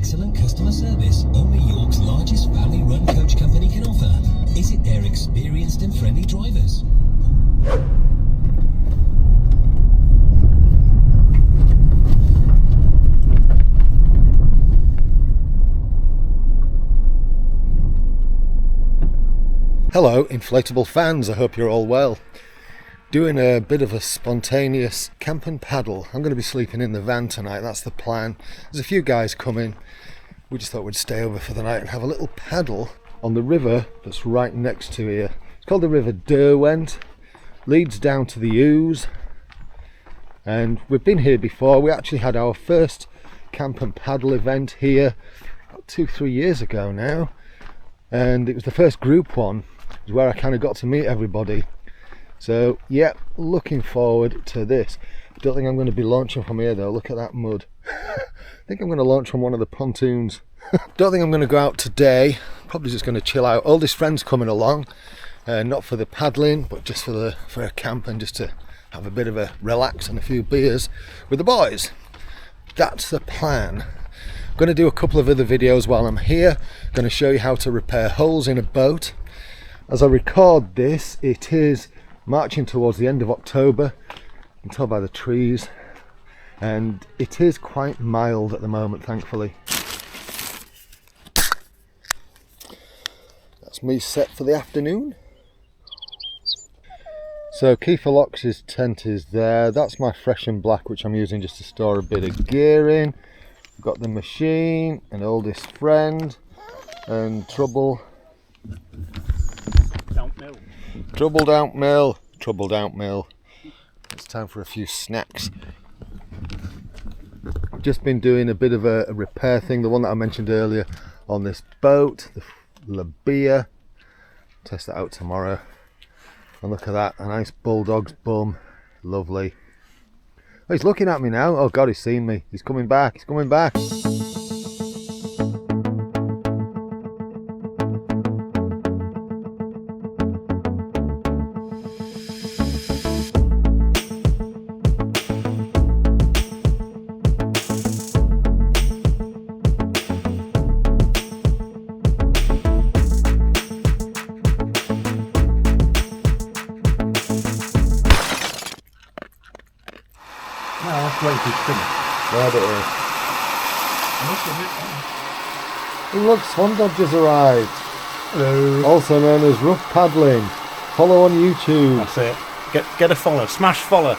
excellent customer service only York's largest family-run coach company can offer? Is it their experienced and friendly drivers? Hello inflatable fans, I hope you're all well. Doing a bit of a spontaneous camp and paddle. I'm going to be sleeping in the van tonight, that's the plan. There's a few guys coming. We just thought we'd stay over for the night and have a little paddle on the river that's right next to here. It's called the River Derwent, leads down to the Ouse, and we've been here before. We actually had our first camp and paddle event here about 2-3 years ago now, and it was the first group one. It was where I kind of got to meet everybody. So yeah, looking forward to this. I don't think I'm going to be launching from here though. Look at that mud. I think I'm going to launch from one of the pontoons. Don't think I'm going to go out today. Probably just going to chill out. Oldest friend's coming along, not for the paddling, but just for a camp and just to have a bit of a relax and a few beers with the boys. That's the plan. I'm going to do a couple of other videos while I'm here. I'm going to show you how to repair holes in a boat. As I record this, it is marching towards the end of October. You can tell by the trees, and it is quite mild at the moment, thankfully. That's me set for the afternoon. So Kiefer Lox's tent is there. That's my Fresh and Black, which I'm using just to store a bit of gear in. We've got the machine, an oldest friend, and Trouble. Troubled out mill. It's time for a few snacks. I've just been doing a bit of a repair thing, the one that I mentioned earlier on this boat, the Labia. Test that out tomorrow. And look at that, a nice bulldog's bum. Lovely. Oh, he's looking at me now. Oh God, he's seen me. He's coming back. Look, Swan Dodger's arrived. Hello. Also known as Rough Paddling. Follow on YouTube. That's it. Get a follow. Smash follow.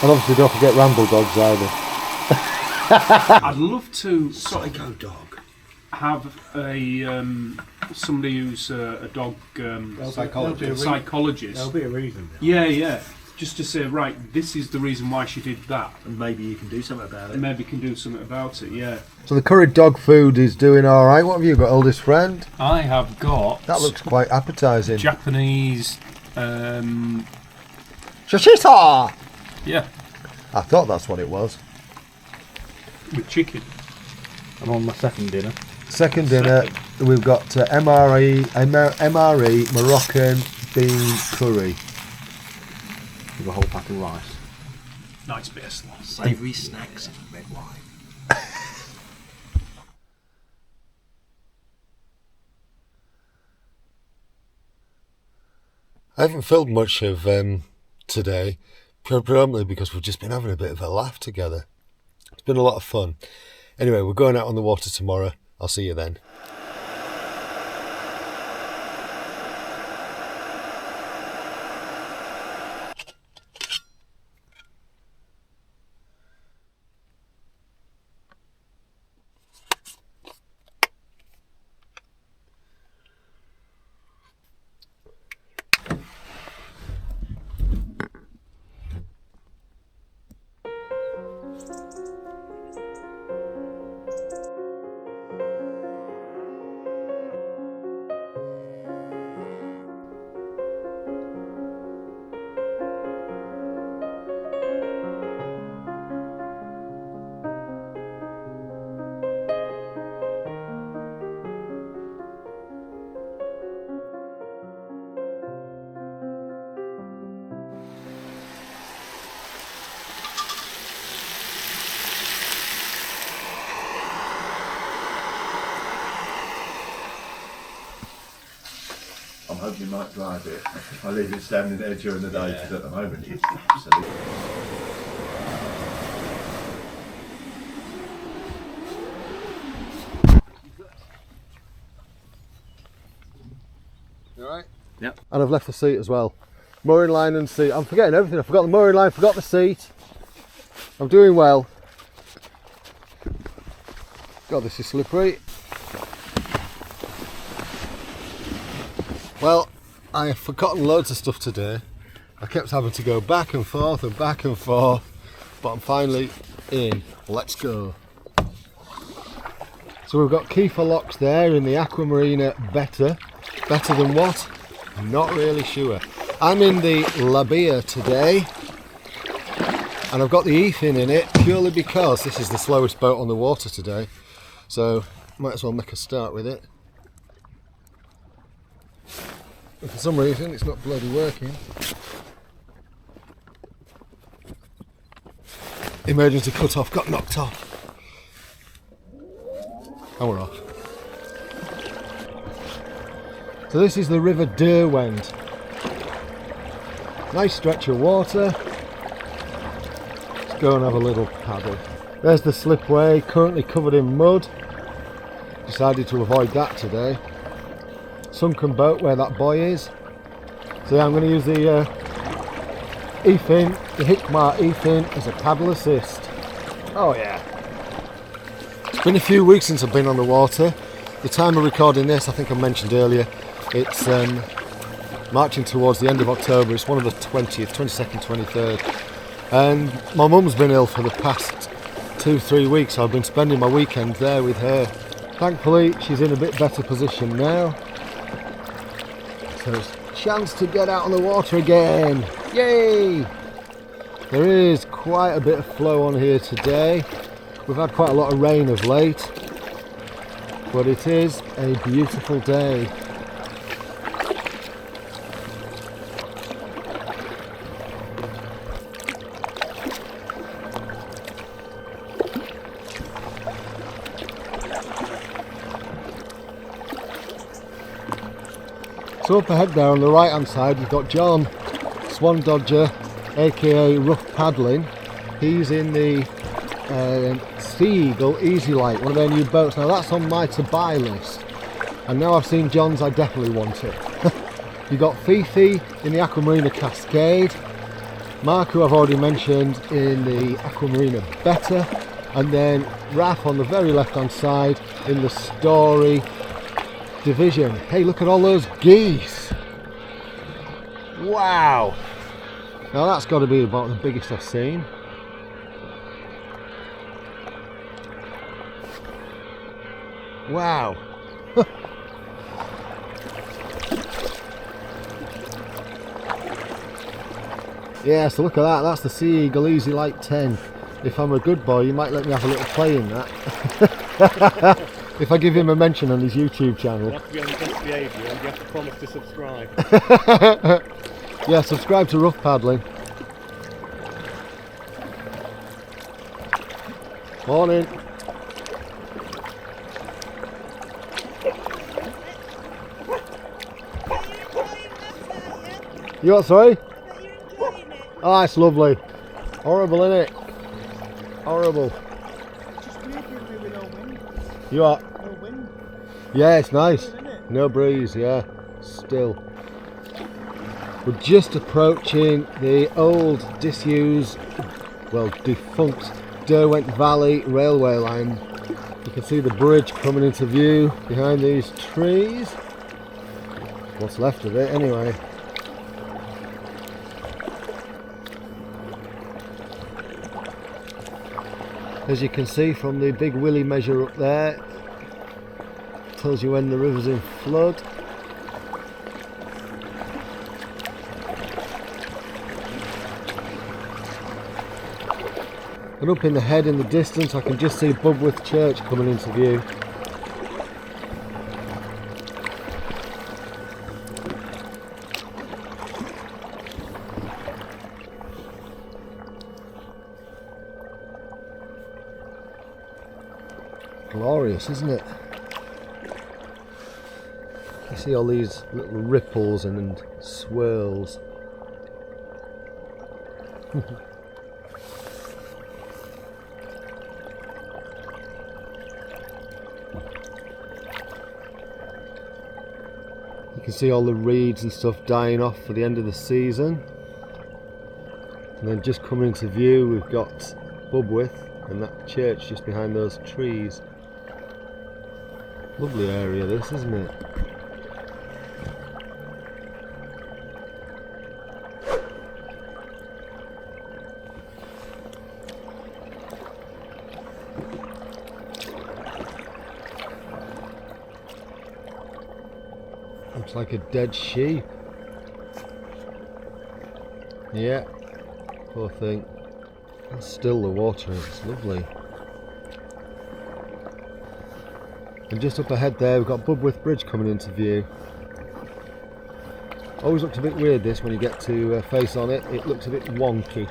And obviously don't forget Ramble Dogs either. I'd love to Psycho dog. have a somebody who's a dog psychologist. There'll be a reason. Yeah. Just to say, right, this is the reason why she did that. And maybe you can do something about it. Maybe can do something about it, yeah. So the curried dog food is doing alright. What have you got, oldest friend? I have got... That looks quite appetising. Japanese... Shishita! Yeah. I thought that's what it was. With chicken. I'm on my second dinner. Second dinner, we've got MRE Moroccan bean curry. With a whole pack of rice. Nice bit of slaw. Savoury snacks and red wine. I haven't filmed much of today, predominantly because we've just been having a bit of a laugh together. It's been a lot of fun. Anyway, we're going out on the water tomorrow. I'll see you then. hoping you might drive it. I leave it standing there during the day because at the moment it's absolutely... You alright? Yep. And I've left the seat as well. Mooring line and seat. I'm forgetting everything. I forgot the mooring line, forgot the seat. I'm doing well. God, this is slippery. Well, I have forgotten loads of stuff today. I kept having to go back and forth, but I'm finally in. Let's go. So we've got Kiefer locks there in the Aquamarina Better. Better than what? Not really sure. I'm in the Labia today, and I've got the eFin in it purely because this is the slowest boat on the water today. So might as well make a start with it. And for some reason it's not bloody working. Emergency cut off, got knocked off. And we're off. So this is the River Derwent. Nice stretch of water. Let's go and have a little paddle. There's the slipway, currently covered in mud. Decided to avoid that today. Sunken boat where that boy is. So yeah, I'm going to use the eFin, the Hiqmar eFin, as a paddle assist. Oh yeah. It's been a few weeks since I've been on the water. The time of recording this, I think I mentioned earlier, it's marching towards the end of October. It's one of the 20th, 22nd, 23rd. And my mum's been ill for the past 2-3 weeks, so I've been spending my weekend there with her. Thankfully, she's in a bit better position now. So it's a chance to get out on the water again. Yay! There is quite a bit of flow on here today. We've had quite a lot of rain of late, but it is a beautiful day. So up ahead there on the right hand side you've got John, Swan Dodger, aka Rough Paddling. He's in the Sea Eagle EZLite, one of their new boats. Now that's on my to buy list, and now I've seen John's I definitely want it. You've got Fifi in the Aquamarina Cascade, Mark, who I've already mentioned, in the Aquamarina Better, and then Raph on the very left hand side in the Story Division. Hey, look at all those geese! Wow! Now that's got to be about the biggest I've seen. Wow! Yeah, so look at that, that's the Sea Eagle EZLite 10. If I'm a good boy, you might let me have a little play in that. If I give him a mention on his YouTube channel. You have to be on your best behaviour and you have to promise to subscribe. Yeah, subscribe to Rough Paddling. Morning. You what, sorry? Oh, it's lovely. Horrible, innit? Horrible. You are? No wind. Yeah, it's nice. Good, isn't it? No breeze, yeah. Still. We're just approaching the old, disused, well, defunct Derwent Valley railway line. You can see the bridge coming into view behind these trees. What's left of it, anyway. As you can see from the big willy measure up there, tells you when the river's in flood. And up in the head in the distance I can just see Bubworth Church coming into view. Glorious, isn't it? You see all these little ripples and swirls. You can see all the reeds and stuff dying off for the end of the season. And then just coming into view, we've got Bubwith and that church just behind those trees. Lovely area this, isn't it? Looks like a dead sheep. Yeah, poor thing. That's still the water, it's lovely. And just up ahead there we've got Bubwith Bridge coming into view. Always looks a bit weird this when you get to face on it. It looks a bit wonky.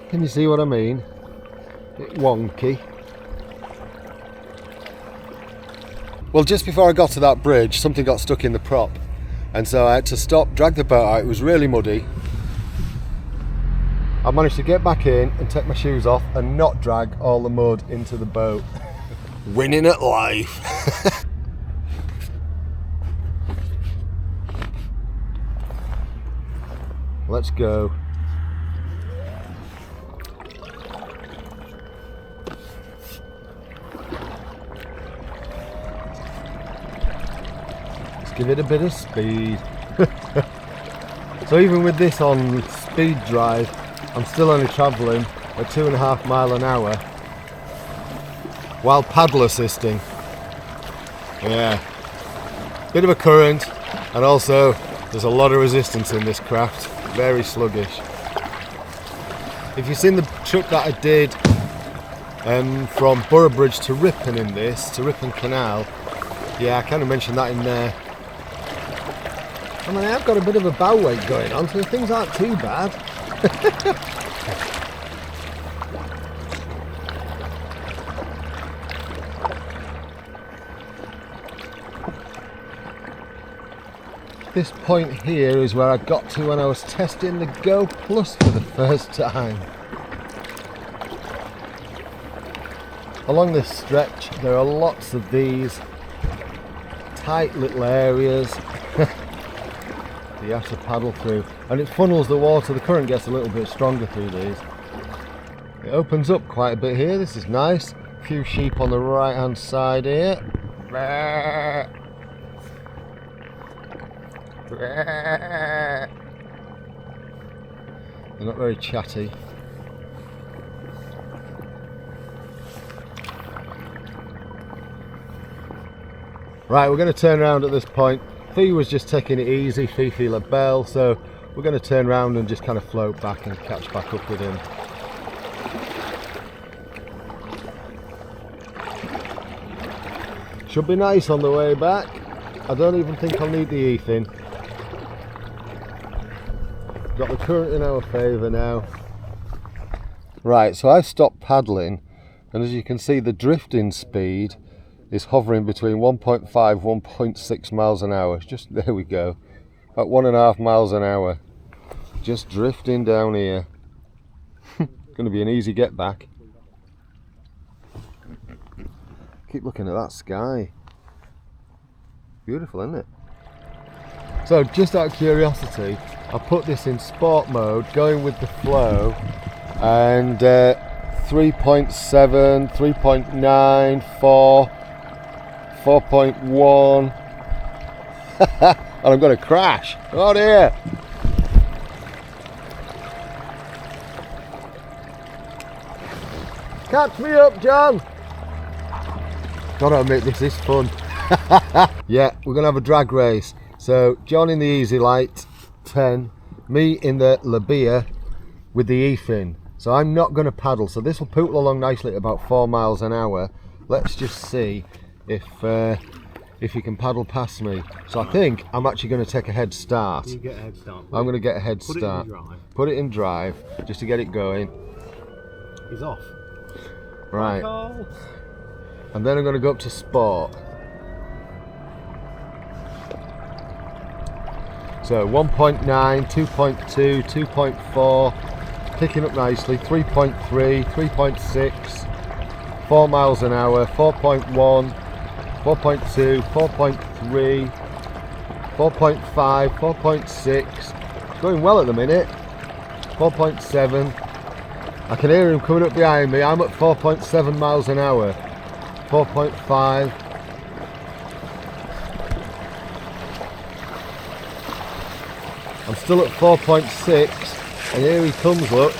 Can you see what I mean? A bit wonky. Well, just before I got to that bridge, something got stuck in the prop. And so I had to stop, drag the boat out. It was really muddy. I managed to get back in and take my shoes off and not drag all the mud into the boat. Winning at life. Let's go. Give it a bit of speed. So even with this on speed drive, I'm still only travelling at 2.5 miles an hour while paddle assisting. Yeah, bit of a current, and also there's a lot of resistance in this craft, very sluggish. If you've seen the trip that I did from Boroughbridge to Ripon in this, to Ripon Canal, yeah, I kind of mentioned that in there. I mean, I've got a bit of a bow weight going on, so things aren't too bad. This point here is where I got to when I was testing the Go Plus for the first time. Along this stretch, there are lots of these tight little areas. You have to paddle through, and it funnels the water. The current gets a little bit stronger through these. It opens up quite a bit here. This is nice. A few sheep on the right hand side here. They're not very chatty. Right, we're going to turn around at this point. Fee was just taking it easy, Fifi La Belle, so we're going to turn around and just kind of float back and catch back up with him. Should be nice on the way back. I don't even think I'll need the eFin. Got the current in our favour now. Right, so I've stopped paddling, and as you can see the drifting speed is hovering between 1.5 1.6 miles an hour. Just there we go, at 1.5 miles an hour, just drifting down here. Going to be an easy get back. Keep looking at that sky, beautiful, isn't it? So just out of curiosity, I put this in sport mode, going with the flow, and 3.7, 3.9, 4, 4.1, and I'm going to crash. Oh dear! Catch me up, John! Gotta admit, this is fun. Yeah, we're going to have a drag race. So John in the EZLite 10, me in the Labia with the eFin. So I'm not going to paddle, so this will poodle along nicely at about 4 miles an hour. Let's just see if you can paddle past me. So I think I'm actually going to take a head start. You get a head start. I'm going to get a head start. Put it in drive just to get it going. He's off. Right. Michael. And then I'm going to go up to sport. So 1.9, 2.2, 2.4, picking up nicely, 3.3, 3.6, 4 miles an hour, 4.1, 4.2, 4.3, 4.5, 4.6, going well at the minute, 4.7, I can hear him coming up behind me, I'm at 4.7 miles an hour, 4.5, I'm still at 4.6, and here he comes, look.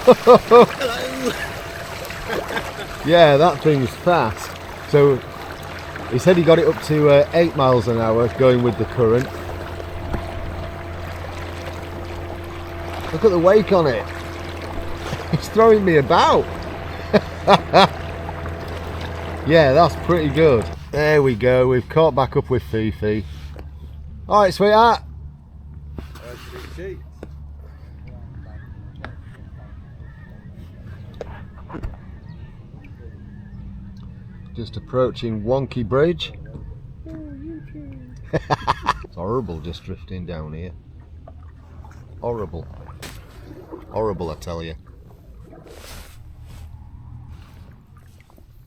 Hello! Yeah, that thing's fast. So he said he got it up to 8 miles an hour going with the current. Look at the wake on it. It's throwing me about. Yeah, that's pretty good. There we go, we've caught back up with Fifi. Alright, sweetheart. Just approaching Wonky Bridge. It's horrible just drifting down here. Horrible. Horrible, I tell you.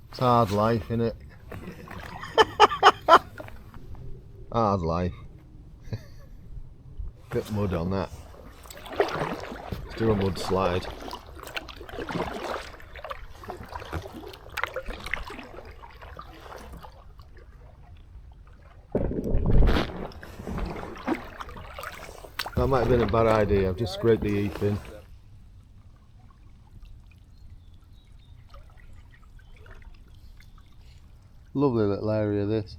It's hard life, innit? Hard life. Bit mud on that. Let's do a mud slide. That might have been a bad idea. I've just scraped the eFin. Lovely little area, this.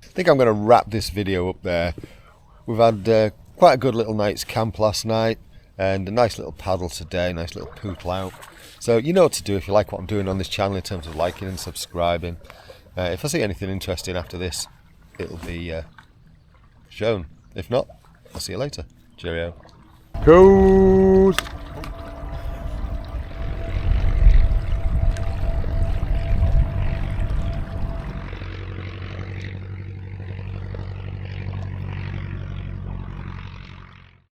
I think I'm going to wrap this video up there. We've had quite a good little night's camp last night and a nice little paddle today, nice little poodle out. So you know what to do if you like what I'm doing on this channel in terms of liking and subscribing. If I see anything interesting after this, it'll be shown. If not, I'll see you later. Cheerio. Coast!